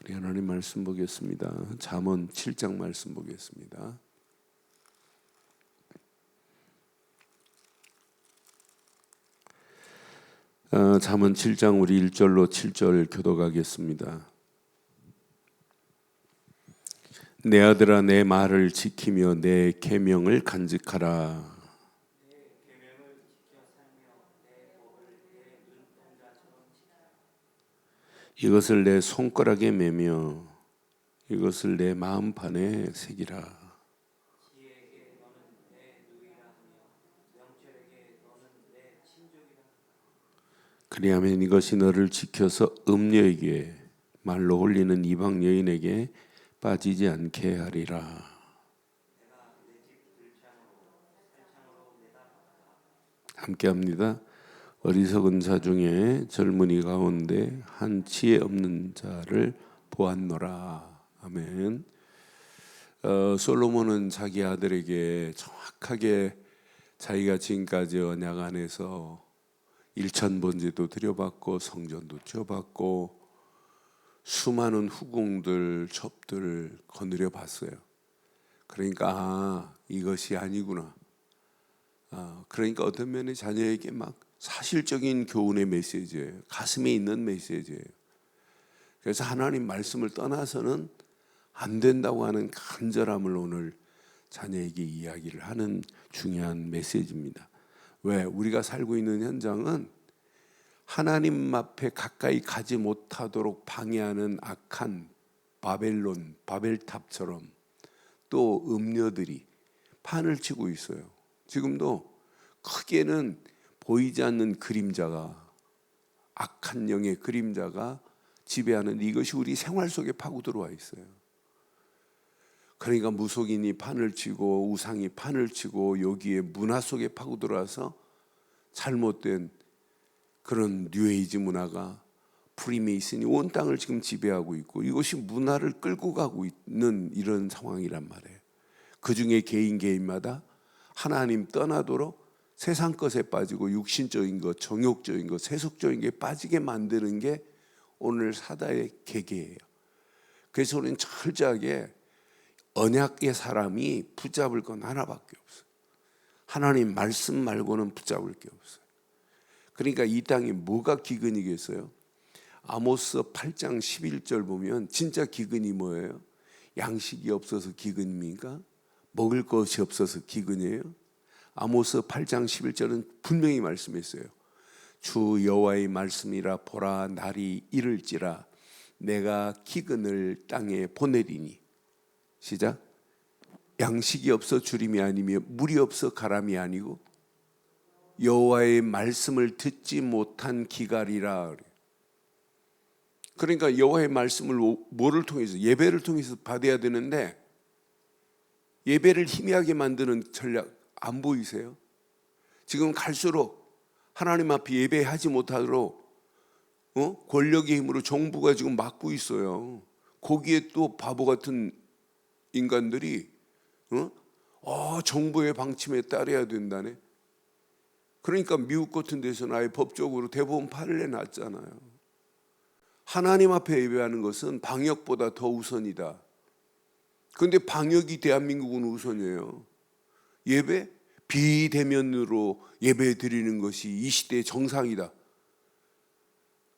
우리 하나님 말씀 보겠습니다. 잠언 7장 말씀 보겠습니다. 잠언 7장 우리 1절로 7절 교독하겠습니다. 내 아들아 내 말을 지키며 내 계명을 간직하라. 이것을 내 손가락에 매며 이것을 내 마음판에 새기라. 그리하면 이것이 너를 지켜서 음녀에게 말로 홀리는 이방 여인에게 빠지지 않게 하리라. 함께합니다. 어리석은 자 중에 젊은이 가운데 한 지혜 없는 자를 보았노라. 아멘. 솔로몬은 자기 아들에게 정확하게 자기가 지금까지 언약 안에서 일천번제도 드려받고 성전도 지어받고 수많은 후궁들 첩들을 거느려 봤어요. 그러니까 이것이 아니구나. 그러니까 어떤 면에 자녀에게 막 사실적인 교훈의 메시지예요. 가슴에 있는 메시지예요. 그래서 하나님 말씀을 떠나서는 안 된다고 하는 간절함을 오늘 자녀에게 이야기를 하는 중요한 메시지입니다. 왜? 우리가 살고 있는 현장은 하나님 앞에 가까이 가지 못하도록 방해하는 악한 바벨론, 바벨탑처럼 또 음녀들이 판을 치고 있어요. 지금도 크게는 보이지 않는 그림자가, 악한 영의 그림자가 지배하는 이것이 우리 생활 속에 파고 들어와 있어요. 그러니까 무속인이 판을 치고 우상이 판을 치고 여기에 문화 속에 파고 들어와서 잘못된 그런 뉴에이지 문화가 프리메이슨이 온 땅을 지금 지배하고 있고 이것이 문화를 끌고 가고 있는 이런 상황이란 말이에요. 그중에 개인마다 하나님 떠나도록 세상 것에 빠지고 육신적인 것, 정욕적인 것, 세속적인 게 빠지게 만드는 게 오늘 사다의 계계예요. 그래서 우리는 철저하게 언약의 사람이 붙잡을 건 하나밖에 없어요. 하나님 말씀 말고는 붙잡을 게 없어요. 그러니까 이 땅에 뭐가 기근이겠어요? 아모스 8장 11절 보면 진짜 기근이 뭐예요? 양식이 없어서 기근입니까? 먹을 것이 없어서 기근이에요? 아모스 8장 11절은 분명히 말씀했어요. 주 여호와의 말씀이라 보라 날이 이를지라 내가 기근을 땅에 보내리니. 시작. 양식이 없어 주림이 아니며 물이 없어 가람이 아니고 여호와의 말씀을 듣지 못한 기갈이라. 그러니까 여호와의 말씀을 뭐를 통해서? 예배를 통해서 받아야 되는데 예배를 희미하게 만드는 전략 안 보이세요? 지금 갈수록 하나님 앞에 예배하지 못하도록 권력의 힘으로 정부가 지금 막고 있어요. 거기에 또 바보 같은 인간들이 정부의 방침에 따라야 된다네. 그러니까 미국 같은 데서는 아예 법적으로 대법원 판을 내놨잖아요. 하나님 앞에 예배하는 것은 방역보다 더 우선이다. 그런데 방역이 대한민국은 우선이에요. 예배? 비대면으로 예배 드리는 것이 이 시대의 정상이다.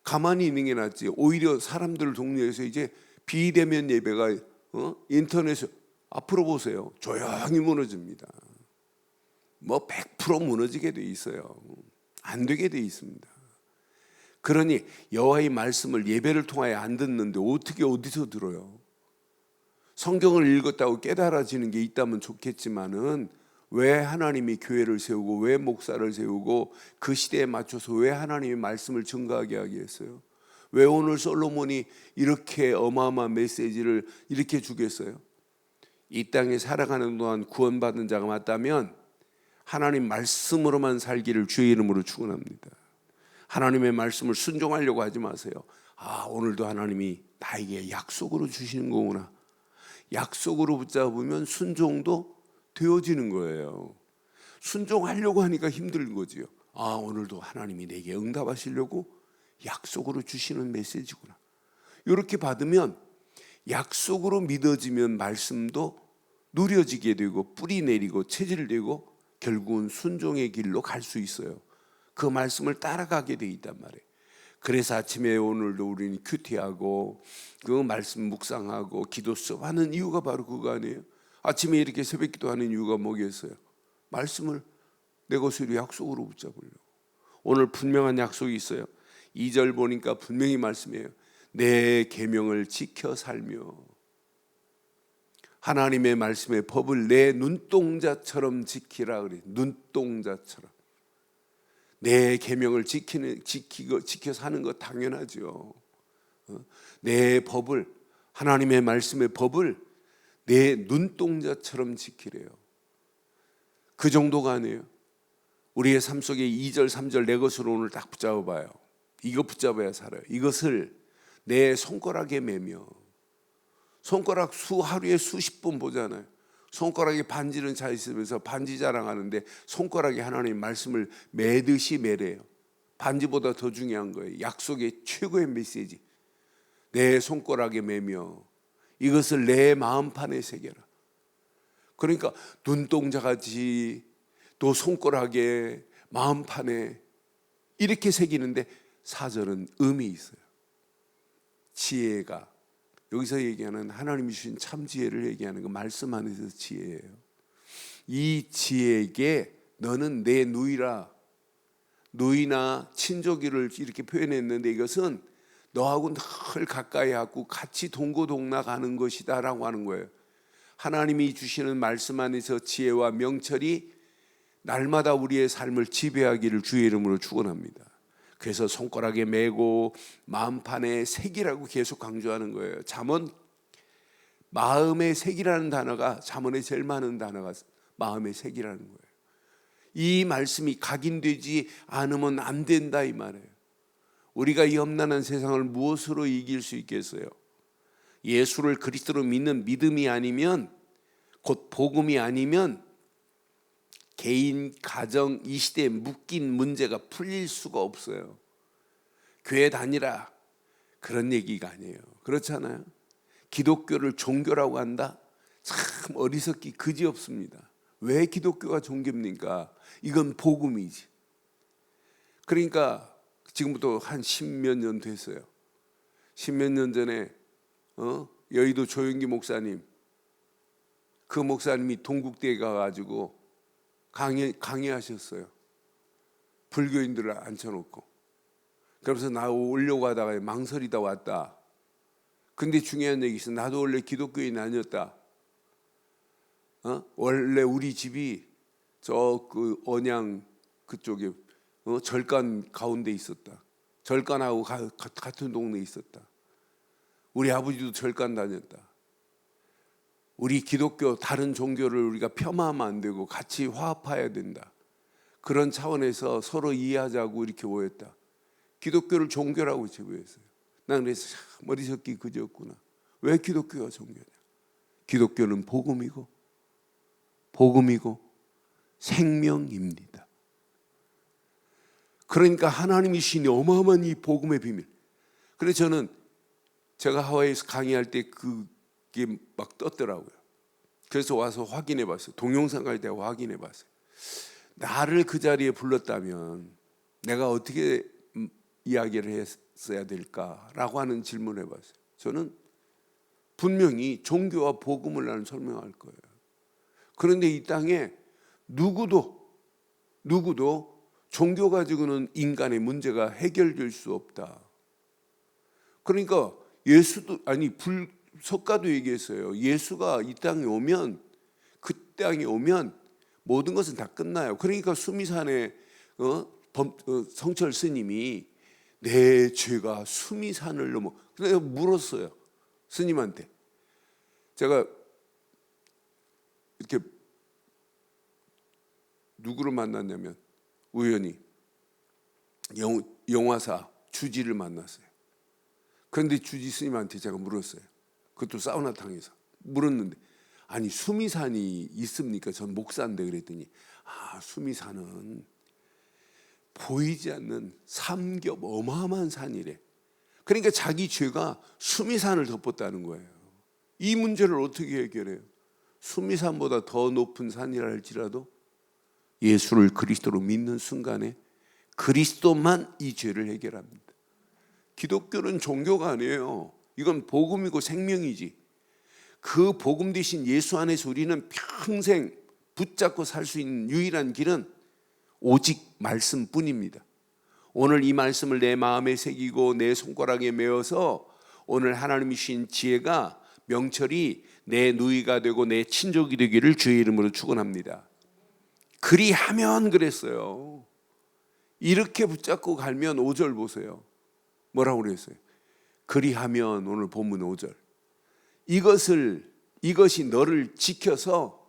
가만히 있는 게 낫지. 오히려 사람들을 독려해서 이제 비대면 예배가 인터넷에 앞으로 보세요. 조용히 무너집니다. 뭐 100% 무너지게 돼 있어요. 안 되게 돼 있습니다. 그러니 여호와의 말씀을 예배를 통하여 안 듣는데 어떻게 어디서 들어요? 성경을 읽었다고 깨달아지는 게 있다면 좋겠지만은 왜 하나님이 교회를 세우고 왜 목사를 세우고 그 시대에 맞춰서 왜 하나님의 말씀을 증거하게 하게 했어요? 왜 오늘 솔로몬이 이렇게 어마어마한 메시지를 이렇게 주겠어요? 이 땅에 살아가는 동안 구원받은 자가 맞다면 하나님 말씀으로만 살기를 주의 이름으로 축원합니다. 하나님의 말씀을 순종하려고 하지 마세요. 오늘도 하나님이 나에게 약속으로 주시는 거구나. 약속으로 붙잡으면 순종도 되어지는 거예요. 순종하려고 하니까 힘든 거지요. 오늘도 하나님이 내게 응답하시려고 약속으로 주시는 메시지구나. 이렇게 받으면 약속으로 믿어지면 말씀도 누려지게 되고 뿌리 내리고 체질되고 결국은 순종의 길로 갈 수 있어요. 그 말씀을 따라가게 돼 있단 말이에요. 그래서 아침에 오늘도 우리는 큐티하고 그 말씀 묵상하고 기도 수업하는 이유가 바로 그거 아니에요? 아침에 이렇게 새벽 기도하는 이유가 뭐겠어요? 말씀을 내 것으로 약속으로 붙잡으려고. 오늘 분명한 약속이 있어요. 2절 보니까 분명히 말씀이에요. 내 계명을 지켜 살며. 하나님의 말씀의 법을 내 눈동자처럼 지키라 그래. 눈동자처럼. 내 계명을 지켜 사는 거 당연하죠. 내 법을, 하나님의 말씀의 법을 내 눈동자처럼 지키래요. 그 정도가 아니에요. 우리의 삶 속에 2절 3절 내 것으로 오늘 딱 붙잡아봐요. 이거 붙잡아야 살아요. 이것을 내 손가락에 매며. 손가락 하루에 수십 번 보잖아요. 손가락에 반지는 차 있으면서 반지 자랑하는데 손가락에 하나님 말씀을 매듯이 매래요. 반지보다 더 중요한 거예요. 약속의 최고의 메시지. 내 손가락에 매며 이것을 내 마음판에 새겨라. 그러니까 눈동자같이 또 손가락에 마음판에 이렇게 새기는데 4절은 의미 있어요. 지혜가, 여기서 얘기하는 하나님이 주신 참 지혜를 얘기하는 그 말씀 안에서 지혜예요. 이 지혜에게 너는 내 누이라. 누이나 친족이를 이렇게 표현했는데 이것은 너하고 늘 가까이 하고 같이 동고동락 하는 것이다 라고 하는 거예요. 하나님이 주시는 말씀 안에서 지혜와 명철이 날마다 우리의 삶을 지배하기를 주의 이름으로 축원합니다. 그래서 손가락에 매고 마음판에 색이라고 계속 강조하는 거예요. 잠언 마음의 색이라는 단어가, 잠언에 제일 많은 단어가 마음의 색이라는 거예요. 이 말씀이 각인되지 않으면 안 된다 이 말이에요. 우리가 이 험난한 세상을 무엇으로 이길 수 있겠어요? 예수를 그리스도로 믿는 믿음이 아니면, 곧 복음이 아니면 개인, 가정, 이 시대에 묶인 문제가 풀릴 수가 없어요. 교회 다니라 그런 얘기가 아니에요. 그렇잖아요. 기독교를 종교라고 한다? 참 어리석기 그지없습니다. 왜 기독교가 종교입니까? 이건 복음이지. 그러니까 지금부터 한 10몇 년 됐어요. 10몇 년 전에 여의도 조영기 목사님, 그 목사님이 동국대에 가가지고 강의하셨어요. 불교인들을 앉혀놓고. 그러면서 나 오려고 하다가 망설이다 왔다. 근데 중요한 얘기 있어. 나도 원래 기독교인 아니었다. 원래 우리 집이 저 그 언양 그쪽에 절간 가운데 있었다. 절간하고 같은 동네에 있었다. 우리 아버지도 절간 다녔다. 우리 기독교 다른 종교를 우리가 폄하하면 안 되고 같이 화합해야 된다. 그런 차원에서 서로 이해하자고 이렇게 모였다. 기독교를 종교라고 제보했어요. 난 그래서 어리석기 그지없구나. 왜 기독교가 종교냐? 기독교는 복음이고 생명입니다. 그러니까 하나님이 주신 어마어마한 이 복음의 비밀. 그래서 저는 제가 하와이에서 강의할 때 그게 막 떴더라고요. 그래서 와서 확인해 봤어요. 동영상 갈 때 확인해 봤어요. 나를 그 자리에 불렀다면 내가 어떻게 이야기를 했어야 될까라고 하는 질문을 해봤어요. 저는 분명히 종교와 복음을 나는 설명할 거예요. 그런데 이 땅에 누구도 종교 가지고는 인간의 문제가 해결될 수 없다. 그러니까 석가도 얘기했어요. 예수가 이 땅에 오면, 그 땅에 오면 모든 것은 다 끝나요. 그러니까 수미산에 성철 스님이 내 죄가 수미산을 넘어. 그래서 물었어요. 스님한테. 제가 이렇게 누구를 만났냐면 우연히 영화사 주지를 만났어요. 그런데 주지 스님한테 제가 물었어요. 그것도 사우나탕에서 물었는데, 아니 수미산이 있습니까? 전 목사인데. 그랬더니 수미산은 보이지 않는 삼겹 어마어마한 산이래. 그러니까 자기 죄가 수미산을 덮었다는 거예요. 이 문제를 어떻게 해결해요? 수미산보다 더 높은 산이라 할지라도 예수를 그리스도로 믿는 순간에 그리스도만 이 죄를 해결합니다. 기독교는 종교가 아니에요. 이건 복음이고 생명이지. 그 복음 대신 예수 안에서 우리는 평생 붙잡고 살 수 있는 유일한 길은 오직 말씀뿐입니다. 오늘 이 말씀을 내 마음에 새기고 내 손가락에 메어서 오늘 하나님이 주신 지혜가 명철이 내 누이가 되고 내 친족이 되기를 주의 이름으로 축원합니다. 그리하면 그랬어요. 이렇게 붙잡고 갈면 5절 보세요. 뭐라고 그랬어요? 그리하면 오늘 본문 5절. 이것이 너를 지켜서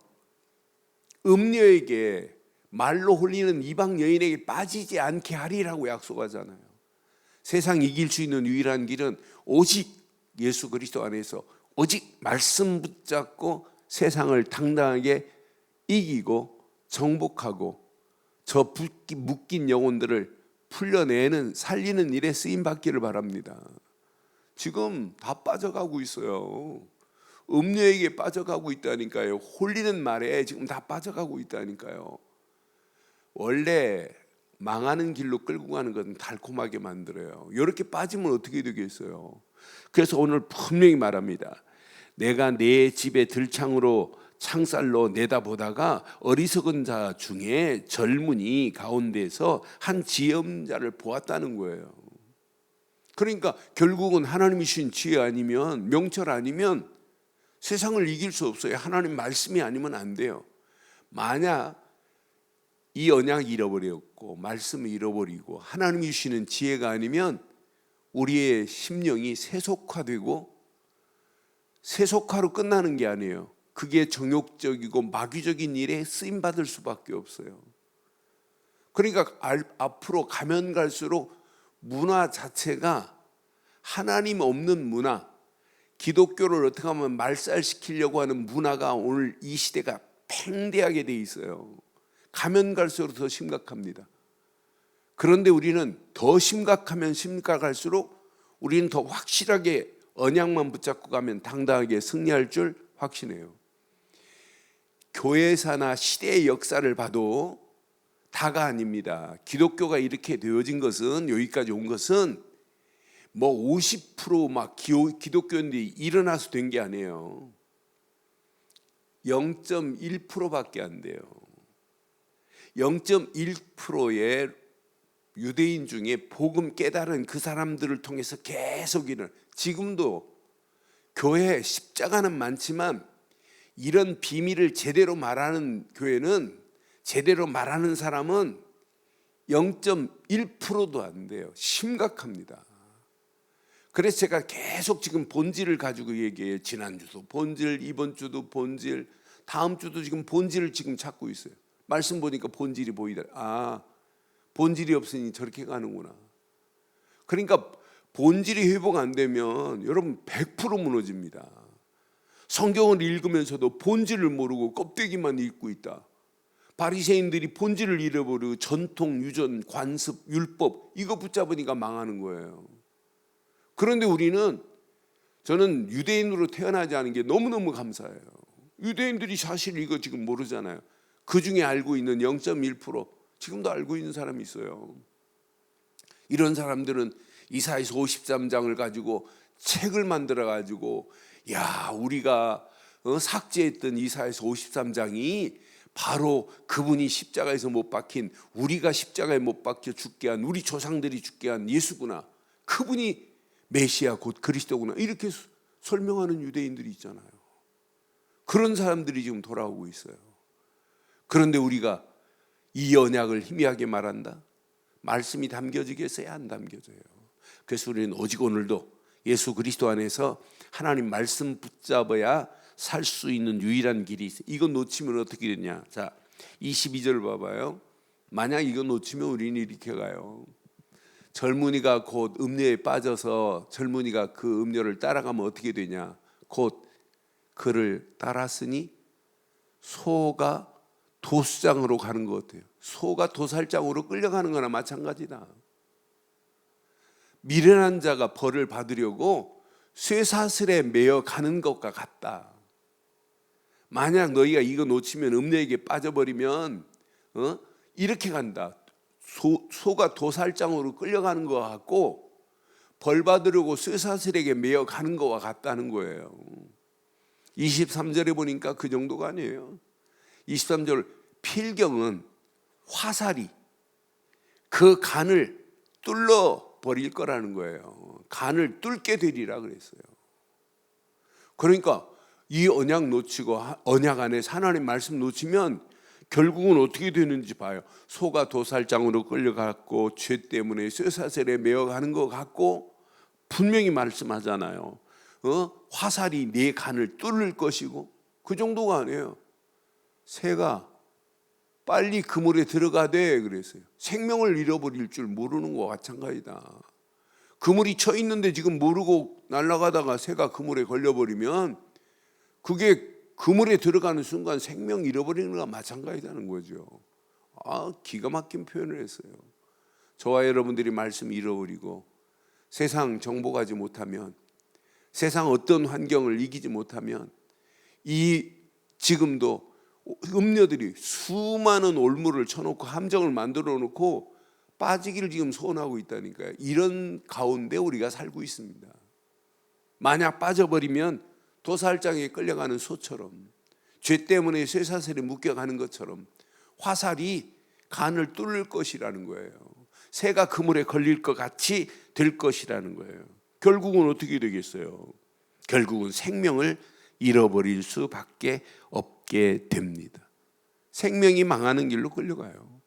음녀에게 말로 홀리는 이방 여인에게 빠지지 않게 하리라고 약속하잖아요. 세상 이길 수 있는 유일한 길은 오직 예수 그리스도 안에서 오직 말씀 붙잡고 세상을 당당하게 이기고 정복하고 저 묶인 영혼들을 풀려내는 살리는 일에 쓰임받기를 바랍니다. 지금 다 빠져가고 있어요. 음녀에게 빠져가고 있다니까요. 홀리는 말에 지금 다 빠져가고 있다니까요. 원래 망하는 길로 끌고 가는 것은 달콤하게 만들어요. 이렇게 빠지면 어떻게 되겠어요? 그래서 오늘 분명히 말합니다. 내가 내 집에 들창으로 창살로 내다보다가 어리석은 자 중에 젊은이 가운데서 한 지혜 없는 자를 보았다는 거예요. 그러니까 결국은 하나님이 주신 지혜 아니면, 명철 아니면 세상을 이길 수 없어요. 하나님 말씀이 아니면 안 돼요. 만약 이 언약 잃어버렸고 말씀을 잃어버리고 하나님이 주시는 지혜가 아니면 우리의 심령이 세속화되고, 세속화로 끝나는 게 아니에요. 그게 정욕적이고 마귀적인 일에 쓰임받을 수밖에 없어요. 그러니까 앞으로 가면 갈수록 문화 자체가 하나님 없는 문화, 기독교를 어떻게 하면 말살시키려고 하는 문화가 오늘 이 시대가 팽대하게 돼 있어요. 가면 갈수록 더 심각합니다. 그런데 우리는 더 심각하면 심각할수록 우리는 더 확실하게 언약만 붙잡고 가면 당당하게 승리할 줄 확신해요. 교회사나 시대의 역사를 봐도 다가 아닙니다. 기독교가 이렇게 되어진 것은, 여기까지 온 것은 뭐 50% 기독교인들이 일어나서 된 게 아니에요. 0.1%밖에 안 돼요. 0.1%의 유대인 중에 복음 깨달은 그 사람들을 통해서 계속 지금도 교회 십자가는 많지만 이런 비밀을 제대로 말하는 교회는, 제대로 말하는 사람은 0.1%도 안 돼요. 심각합니다. 그래서 제가 계속 지금 본질을 가지고 얘기해요. 지난주도 본질, 이번 주도 본질, 다음 주도 지금 본질을 지금 찾고 있어요. 말씀 보니까 본질이 보이더라. 아, 본질이 없으니 저렇게 가는구나. 그러니까 본질이 회복 안 되면 여러분 100% 무너집니다. 성경을 읽으면서도 본질을 모르고 껍데기만 읽고 있다. 바리새인들이 본질을 잃어버리고 전통, 유전, 관습, 율법 이거 붙잡으니까 망하는 거예요. 그런데 저는 유대인으로 태어나지 않은 게 너무너무 감사해요. 유대인들이 사실 이거 지금 모르잖아요. 그 중에 알고 있는 0.1%, 지금도 알고 있는 사람이 있어요. 이런 사람들은 이사야서 53장을 가지고 책을 만들어 가지고, 야, 우리가 삭제했던 이사야서 53장이 바로 그분이 십자가에서 못 박힌, 우리가 십자가에 못 박혀 죽게 한, 우리 조상들이 죽게 한 예수구나, 그분이 메시아 곧 그리스도구나, 이렇게 설명하는 유대인들이 있잖아요. 그런 사람들이 지금 돌아오고 있어요. 그런데 우리가 이 언약을 희미하게 말한다? 말씀이 담겨지겠어요? 안 담겨져요. 그래서 우리는 오직 오늘도 예수 그리스도 안에서 하나님 말씀 붙잡아야 살 수 있는 유일한 길이 있어요. 이거 놓치면 어떻게 되냐? 자, 22절 봐봐요. 만약 이거 놓치면 우리는 이렇게 가요. 젊은이가 곧 음료에 빠져서 젊은이가 그 음료를 따라가면 어떻게 되냐? 곧 그를 따랐으니 소가 도수장으로 가는 것 같아요. 소가 도살장으로 끌려가는 거나 마찬가지다. 미련한 자가 벌을 받으려고 쇠사슬에 매어 가는 것과 같다. 만약 너희가 이거 놓치면 음녀에게 빠져버리면 이렇게 간다. 소가 도살장으로 끌려가는 것 같고 벌 받으려고 쇠사슬에게 매어 가는 것과 같다는 거예요. 23절에 보니까 그 정도가 아니에요. 23절 필경은 화살이 그 간을 뚫어 버릴 거라는 거예요. 간을 뚫게 되리라 그랬어요. 그러니까 이 언약 놓치고 언약 안에서 하나님 말씀 놓치면 결국은 어떻게 되는지 봐요. 소가 도살장으로 끌려갔고 죄 때문에 쇠사슬에 매어가는 것 같고 분명히 말씀하잖아요. 화살이 네 간을 뚫을 것이고 그 정도가 아니에요. 새가 빨리 그물에 들어가되 그랬어요. 생명을 잃어버릴 줄 모르는 것과 마찬가지다. 그물이 쳐 있는데 지금 모르고 날아가다가 새가 그물에 걸려버리면 그게 그물에 들어가는 순간 생명 잃어버리는 것과 마찬가지라는 거죠. 기가 막힌 표현을 했어요. 저와 여러분들이 말씀 잃어버리고 세상 정복하지 못하면, 세상 어떤 환경을 이기지 못하면 지금도 음녀들이 수많은 올무를 쳐놓고 함정을 만들어 놓고 빠지기를 지금 소원하고 있다니까요. 이런 가운데 우리가 살고 있습니다. 만약 빠져버리면 도살장에 끌려가는 소처럼, 죄 때문에 쇠사슬에 묶여가는 것처럼 화살이 간을 뚫을 것이라는 거예요. 새가 그물에 걸릴 것 같이 될 것이라는 거예요. 결국은 어떻게 되겠어요? 결국은 생명을 잃어버릴 수밖에 없게 됩니다. 생명이 망하는 길로 끌려가요.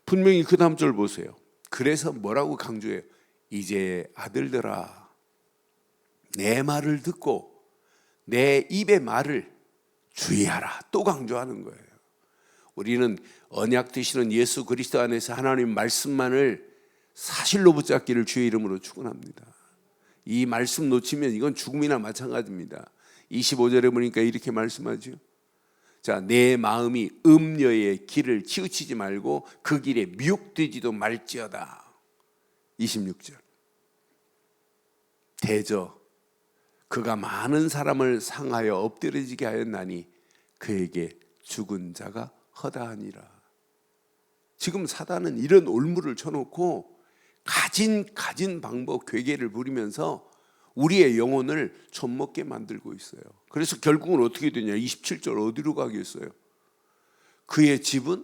분명히 그 다음 절 보세요. 그래서 뭐라고 강조해요? 이제 아들들아, 내 말을 듣고 내 입의 말을 주의하라. 또 강조하는 거예요. 우리는 언약 되시는 예수 그리스도 안에서 하나님 말씀만을 사실로 붙잡기를 주의 이름으로 축원합니다. 이 말씀 놓치면 이건 죽음이나 마찬가지입니다. 25절에 보니까 이렇게 말씀하죠. 자, 내 마음이 음녀의 길을 치우치지 말고 그 길에 미혹되지도 말지어다. 26절. 대저 그가 많은 사람을 상하여 엎드려지게 하였나니 그에게 죽은 자가 허다하니라. 지금 사단은 이런 올무를 쳐놓고 가진 방법 괴계를 부리면서 우리의 영혼을 젖먹게 만들고 있어요. 그래서 결국은 어떻게 되냐? 27절 어디로 가겠어요? 그의 집은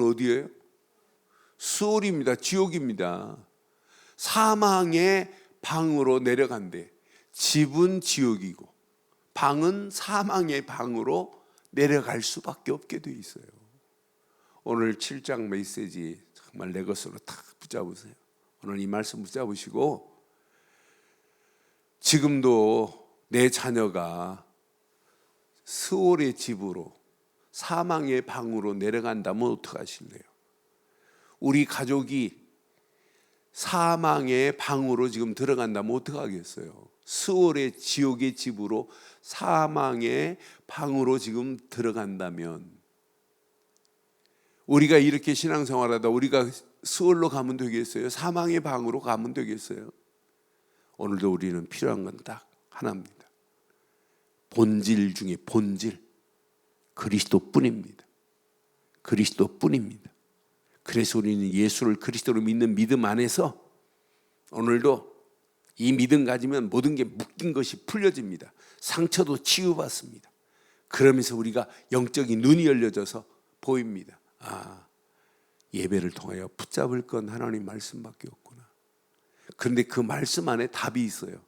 어디예요? 수월입니다. 지옥입니다. 사망의 방으로 내려간대. 집은 지옥이고 방은 사망의 방으로 내려갈 수밖에 없게 돼 있어요. 오늘 7장 메시지 정말 내 것으로 탁 붙잡으세요. 오늘 이 말씀 붙잡으시고, 지금도 내 자녀가 스올의 집으로 사망의 방으로 내려간다면 어떡하실래요? 우리 가족이 사망의 방으로 지금 들어간다면 어떡하겠어요? 스올의 지옥의 집으로 사망의 방으로 지금 들어간다면, 우리가 이렇게 신앙생활하다 우리가 스올로 가면 되겠어요? 사망의 방으로 가면 되겠어요? 오늘도 우리는 필요한 건 딱 하나입니다. 본질 중에 본질, 그리스도뿐입니다. 그리스도뿐입니다. 그래서 우리는 예수를 그리스도로 믿는 믿음 안에서 오늘도 이 믿음 가지면 모든 게 묶인 것이 풀려집니다. 상처도 치유받습니다. 그러면서 우리가 영적인 눈이 열려져서 보입니다. 예배를 통하여 붙잡을 건 하나님 말씀밖에 없구나. 그런데 그 말씀 안에 답이 있어요.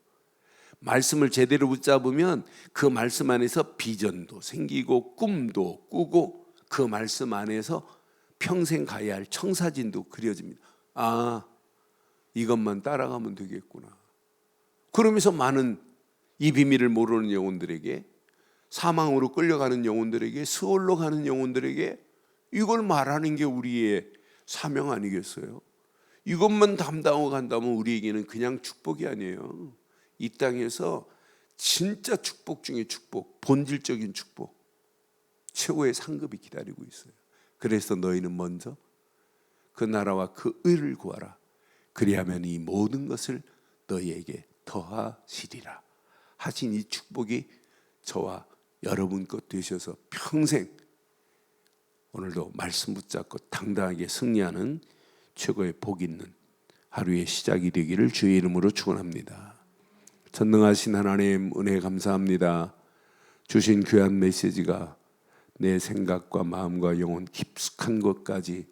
말씀을 제대로 붙잡으면 그 말씀 안에서 비전도 생기고 꿈도 꾸고 그 말씀 안에서 평생 가야 할 청사진도 그려집니다. 이것만 따라가면 되겠구나. 그러면서 많은 이 비밀을 모르는 영혼들에게, 사망으로 끌려가는 영혼들에게, 스올로 가는 영혼들에게 이걸 말하는 게 우리의 사명 아니겠어요? 이것만 담당하고 간다면 우리에게는 그냥 축복이 아니에요. 이 땅에서 진짜 축복 중에 축복, 본질적인 축복, 최고의 상급이 기다리고 있어요. 그래서 너희는 먼저 그 나라와 그 의를 구하라. 그리하면 이 모든 것을 너희에게 더하시리라 하신 이 축복이 저와 여러분 것 되셔서 평생 오늘도 말씀 붙잡고 당당하게 승리하는 최고의 복 있는 하루의 시작이 되기를 주의 이름으로 축원합니다. 전능하신 하나님 은혜 감사합니다. 주신 귀한 메시지가 내 생각과 마음과 영혼 깊숙한 곳까지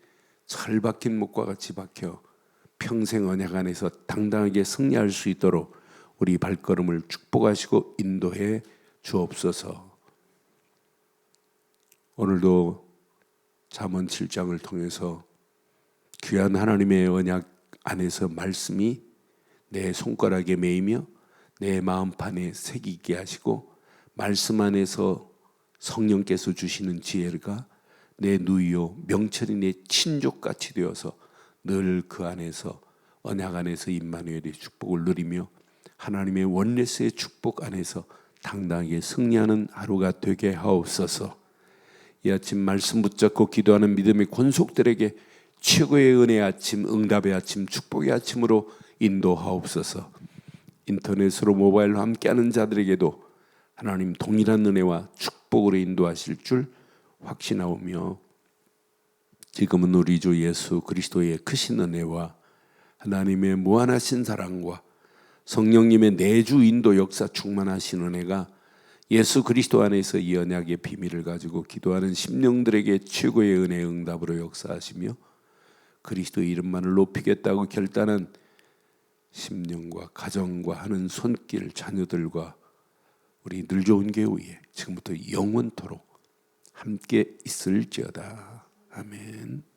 철 박힌 목과 같이 박혀 평생 언약 안에서 당당하게 승리할 수 있도록 우리 발걸음을 축복하시고 인도해 주옵소서. 오늘도 잠언 7장을 통해서 귀한 하나님의 언약 안에서 말씀이 내 손가락에 매이며 내 마음판에 새기게 하시고 말씀 안에서 성령께서 주시는 지혜가 내 누이요 명철이 내 친족같이 되어서 늘 그 안에서 언약 안에서 임마누엘의 축복을 누리며 하나님의 원네스의 축복 안에서 당당하게 승리하는 하루가 되게 하옵소서. 이 아침 말씀 붙잡고 기도하는 믿음의 권속들에게 최고의 은혜의 아침, 응답의 아침, 축복의 아침으로 인도하옵소서. 인터넷으로 모바일로 함께하는 자들에게도 하나님 동일한 은혜와 축복으로 인도하실 줄 확신하오며 지금은 우리 주 예수 그리스도의 크신 은혜와 하나님의 무한하신 사랑과 성령님의 내주 인도 역사 충만하신 은혜가 예수 그리스도 안에서 이 언약의 비밀을 가지고 기도하는 심령들에게 최고의 은혜의 응답으로 역사하시며 그리스도의 이름만을 높이겠다고 결단한 심령과 가정과 하는 손길 자녀들과 우리 늘 좋은 교회 지금부터 영원토록 함께 있을지어다. 아멘.